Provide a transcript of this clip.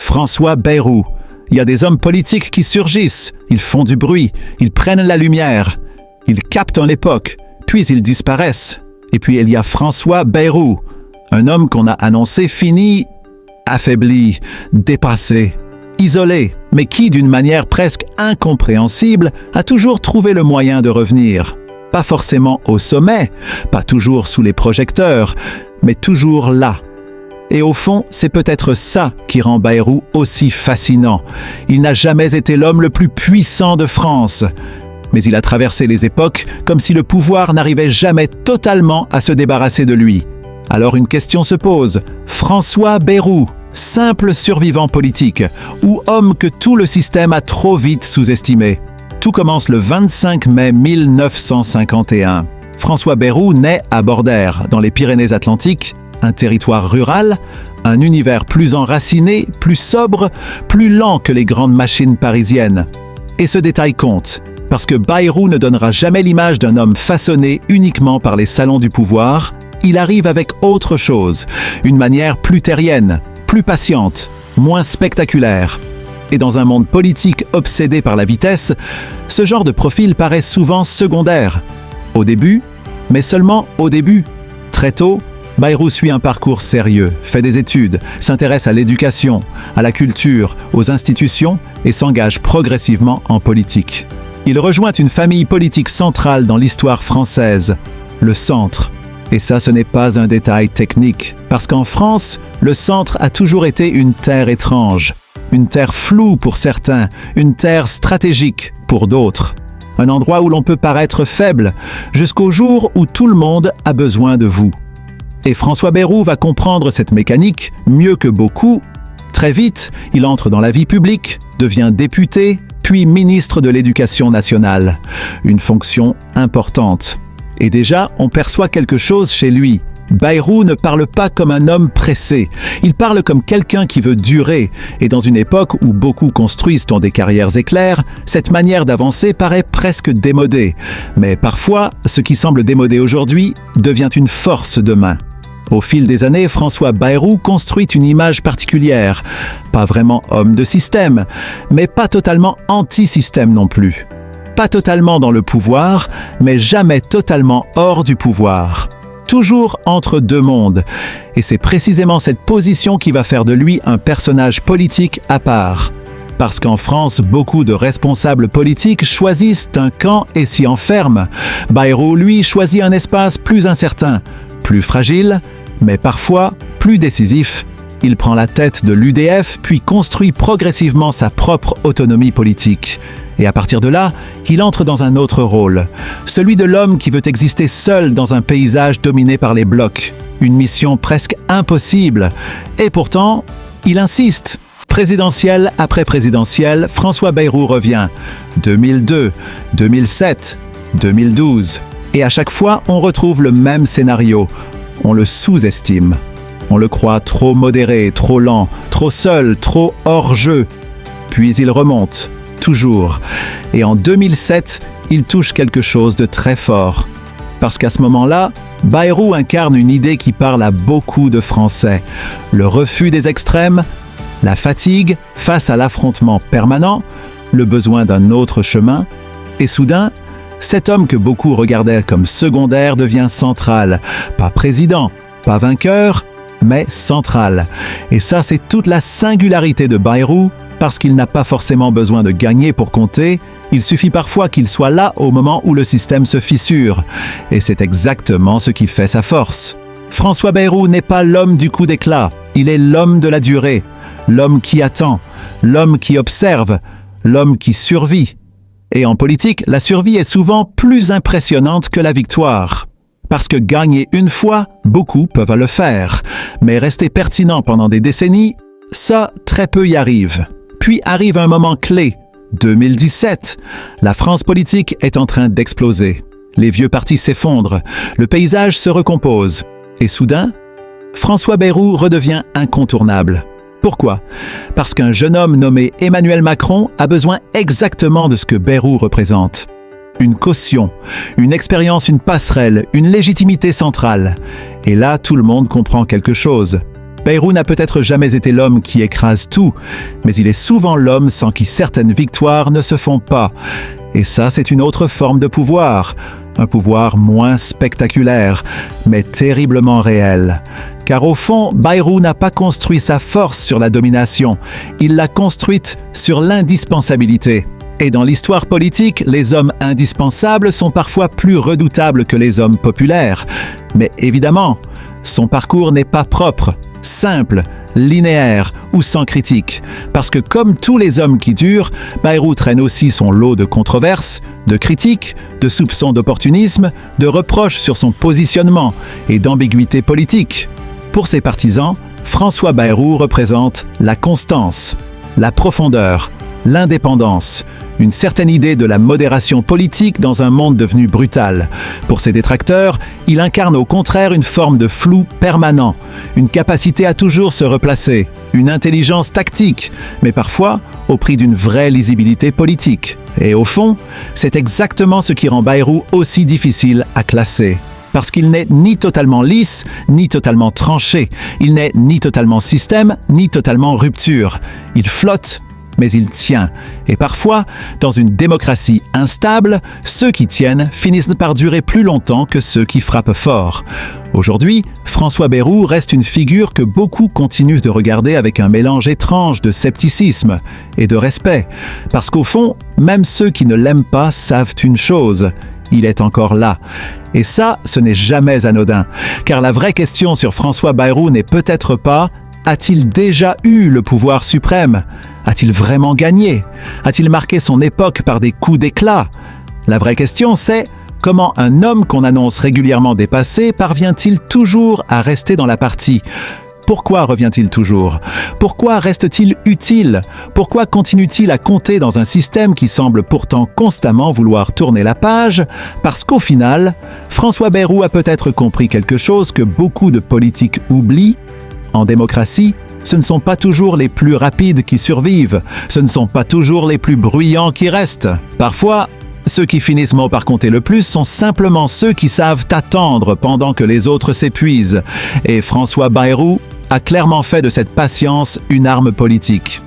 François Bayrou. Il y a des hommes politiques qui surgissent, ils font du bruit, ils prennent la lumière, ils captent l'époque, puis ils disparaissent. Et puis il y a François Bayrou, un homme qu'on a annoncé fini, affaibli, dépassé, isolé, mais qui, d'une manière presque incompréhensible, a toujours trouvé le moyen de revenir. Pas forcément au sommet, pas toujours sous les projecteurs, mais toujours là. Et au fond, c'est peut-être ça qui rend Bayrou aussi fascinant. Il n'a jamais été l'homme le plus puissant de France, mais il a traversé les époques comme si le pouvoir n'arrivait jamais totalement à se débarrasser de lui. Alors une question se pose, François Bayrou, simple survivant politique, ou homme que tout le système a trop vite sous-estimé? Tout commence le 25 mai 1951. François Bayrou naît à Bordère, dans les Pyrénées-Atlantiques, un territoire rural, un univers plus enraciné, plus sobre, plus lent que les grandes machines parisiennes. Et ce détail compte, parce que Bayrou ne donnera jamais l'image d'un homme façonné uniquement par les salons du pouvoir, il arrive avec autre chose, une manière plus terrienne, plus patiente, moins spectaculaire. Et dans un monde politique obsédé par la vitesse, ce genre de profil paraît souvent secondaire. Au début, mais seulement au début. Très tôt, Bayrou suit un parcours sérieux, fait des études, s'intéresse à l'éducation, à la culture, aux institutions et s'engage progressivement en politique. Il rejoint une famille politique centrale dans l'histoire française, le centre. Et ça, ce n'est pas un détail technique, parce qu'en France, le centre a toujours été une terre étrange, une terre floue pour certains, une terre stratégique pour d'autres. Un endroit où l'on peut paraître faible, jusqu'au jour où tout le monde a besoin de vous. Et François Bayrou va comprendre cette mécanique mieux que beaucoup. Très vite, il entre dans la vie publique, devient député, puis ministre de l'Éducation nationale. Une fonction importante. Et déjà, on perçoit quelque chose chez lui. Bayrou ne parle pas comme un homme pressé. Il parle comme quelqu'un qui veut durer. Et dans une époque où beaucoup construisent des carrières éclairs, cette manière d'avancer paraît presque démodée. Mais parfois, ce qui semble démodé aujourd'hui devient une force demain. Au fil des années, François Bayrou construit une image particulière. Pas vraiment homme de système, mais pas totalement anti-système non plus. Pas totalement dans le pouvoir, mais jamais totalement hors du pouvoir. Toujours entre deux mondes. Et c'est précisément cette position qui va faire de lui un personnage politique à part. Parce qu'en France, beaucoup de responsables politiques choisissent un camp et s'y enferment. Bayrou, lui, choisit un espace plus incertain, plus fragile, mais parfois plus décisif. Il prend la tête de l'UDF, puis construit progressivement sa propre autonomie politique. Et à partir de là, il entre dans un autre rôle, celui de l'homme qui veut exister seul dans un paysage dominé par les blocs. Une mission presque impossible. Et pourtant, il insiste. Présidentielle après présidentielle, François Bayrou revient. 2002, 2007, 2012. Et à chaque fois, on retrouve le même scénario. On le sous-estime. On le croit trop modéré, trop lent, trop seul, trop hors jeu. Puis il remonte. Toujours. Et en 2007, il touche quelque chose de très fort. Parce qu'à ce moment-là, Bayrou incarne une idée qui parle à beaucoup de Français. Le refus des extrêmes, la fatigue face à l'affrontement permanent, le besoin d'un autre chemin. Et soudain, cet homme que beaucoup regardaient comme secondaire devient central. Pas président, pas vainqueur, mais central. Et ça, c'est toute la singularité de Bayrou. Parce qu'il n'a pas forcément besoin de gagner pour compter, il suffit parfois qu'il soit là au moment où le système se fissure. Et c'est exactement ce qui fait sa force. François Bayrou n'est pas l'homme du coup d'éclat, il est l'homme de la durée, l'homme qui attend, l'homme qui observe, l'homme qui survit. Et en politique, la survie est souvent plus impressionnante que la victoire. Parce que gagner une fois, beaucoup peuvent le faire. Mais rester pertinent pendant des décennies, ça, très peu y arrivent. Puis arrive un moment clé, 2017. La France politique est en train d'exploser. Les vieux partis s'effondrent, le paysage se recompose. Et soudain, François Bayrou redevient incontournable. Pourquoi? Parce qu'un jeune homme nommé Emmanuel Macron a besoin exactement de ce que Bayrou représente. Une caution, une expérience, une passerelle, une légitimité centrale. Et là, tout le monde comprend quelque chose. Bayrou n'a peut-être jamais été l'homme qui écrase tout, mais il est souvent l'homme sans qui certaines victoires ne se font pas. Et ça, c'est une autre forme de pouvoir. Un pouvoir moins spectaculaire, mais terriblement réel. Car au fond, Bayrou n'a pas construit sa force sur la domination, il l'a construite sur l'indispensabilité. Et dans l'histoire politique, les hommes indispensables sont parfois plus redoutables que les hommes populaires. Mais évidemment, son parcours n'est pas propre, simple, linéaire ou sans critique. Parce que comme tous les hommes qui durent, Bayrou traîne aussi son lot de controverses, de critiques, de soupçons d'opportunisme, de reproches sur son positionnement et d'ambiguïté politique. Pour ses partisans, François Bayrou représente la constance, la profondeur, l'indépendance, une certaine idée de la modération politique dans un monde devenu brutal. Pour ses détracteurs, il incarne au contraire une forme de flou permanent, une capacité à toujours se replacer, une intelligence tactique, mais parfois au prix d'une vraie lisibilité politique. Et au fond, c'est exactement ce qui rend Bayrou aussi difficile à classer. Parce qu'il n'est ni totalement lisse, ni totalement tranché. Il n'est ni totalement système, ni totalement rupture. Il flotte, mais il tient. Et parfois, dans une démocratie instable, ceux qui tiennent finissent par durer plus longtemps que ceux qui frappent fort. Aujourd'hui, François Bayrou reste une figure que beaucoup continuent de regarder avec un mélange étrange de scepticisme et de respect. Parce qu'au fond, même ceux qui ne l'aiment pas savent une chose: il est encore là. Et ça, ce n'est jamais anodin. Car la vraie question sur François Bayrou n'est peut-être pas: a-t-il déjà eu le pouvoir suprême? A-t-il vraiment gagné? A-t-il marqué son époque par des coups d'éclat? La vraie question, c'est: comment un homme qu'on annonce régulièrement dépassé parvient-il toujours à rester dans la partie? Pourquoi revient-il toujours? Pourquoi reste-t-il utile? Pourquoi continue-t-il à compter dans un système qui semble pourtant constamment vouloir tourner la page? Parce qu'au final, François Bayrou a peut-être compris quelque chose que beaucoup de politiques oublient. En démocratie, ce ne sont pas toujours les plus rapides qui survivent, ce ne sont pas toujours les plus bruyants qui restent. Parfois, ceux qui finissent par compter le plus sont simplement ceux qui savent attendre pendant que les autres s'épuisent. Et François Bayrou a clairement fait de cette patience une arme politique.